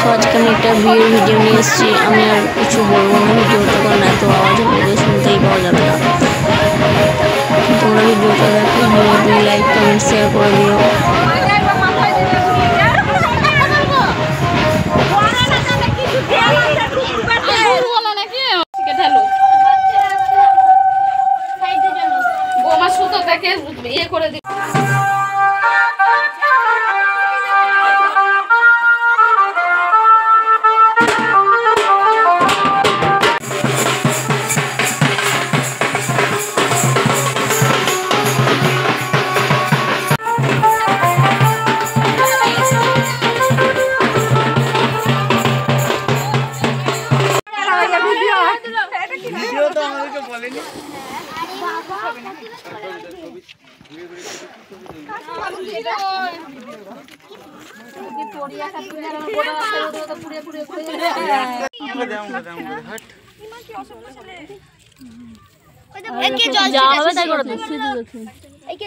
দেখো আজকে আমি একটা বিয়ের ভিডিও নিয়ে এসেছি। আমি আর কিছু বলবো না, ভিডিওটা কারণ এত আওয়াজ হবে শুনতেই পাওয়া যাবে না। তোমরা ভিডিওটা দেখো, ভালো লাগলে লাইক কমেন্ট শেয়ার করে দিও। ইয়ে করে দিই। ভিডিও তো আমাদেরকে বলেনি।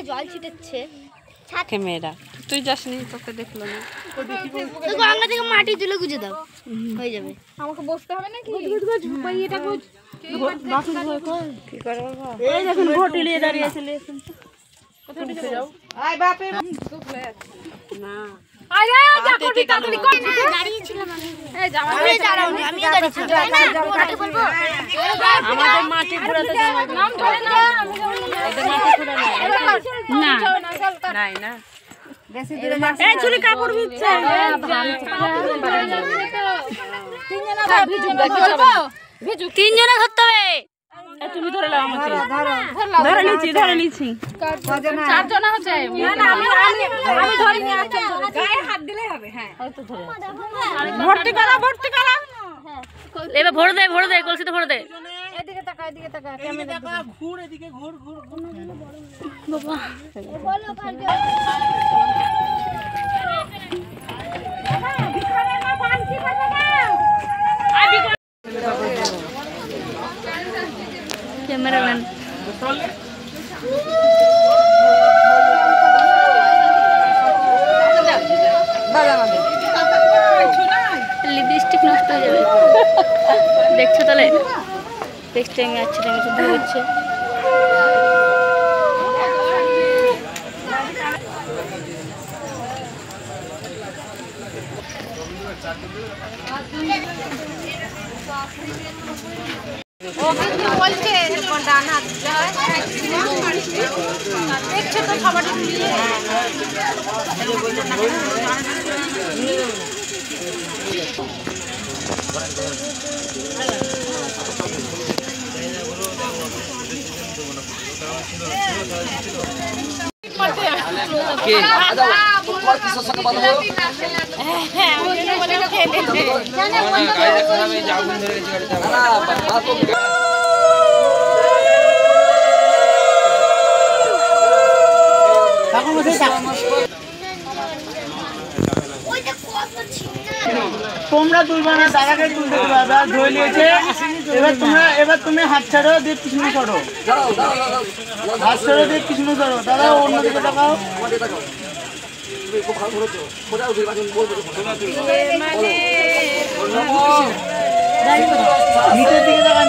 জল ছিটাচ্ছে মেয়েরা তুই যাসনি, তোকে দেখলো না। গঙ্গা থেকে মাটি তুলে গুজে দাও, হয়ে যাবে। আমাকে বসতে হবে নাকি? কি করবো? না আমাদের মাটি ঘোরাতে না কাপড় দিচ্ছে। তিনজনে ধরতে হবে। তুমি ধরে নাও আমাকে। ধরে নিচ্ছি। চারজন হচ্ছে। আমি ধরে নিয়ে আসছি। গায়ে হাত দিলেই হবে। হ্যাঁ হয়তো ধরে। ভর্তি করা। এবার ভরে দে কলসিতে ভরে দে। এদিকে তাকা এদিকে তাকা, ঘুর এদিকে ঘুর। বাবা ক্যামেরাম্যান লিপস্টিক নষ্ট হয়ে যাবে। দেখছো তাহলে দেখতে যাচ্ছে হচ্ছে। ও কিন্তু বলছে ডান হাত দেখছো তো খাবারটা দিয়ে। তোমরা তুলবে না, দাদাকে তুলতে দেবে। দাদা ধরে নিয়েছে। এবার তুমি হাত ছাড়ো, দিয়ে পিছনে সরো। হাত ছাড়ো, দিয়ে পিছনে সরো। দাদা অন্যদিকে তাকাও। নিচের দিকে তাকা,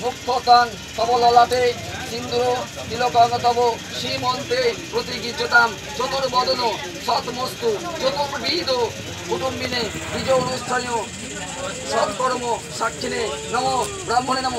মুক্তকান তবললাটে সিন্দুর তিলকাঙ্গতব শ্রীমন্তে প্রতিগীযতাম চতুর্বদন সৎমস্তু চতুর্বিধ কুটুম্বিনে নিজ অনুষ্ঠানীয় সৎকর্ম সাক্ষিণে নম ব্রাহ্মণে নম।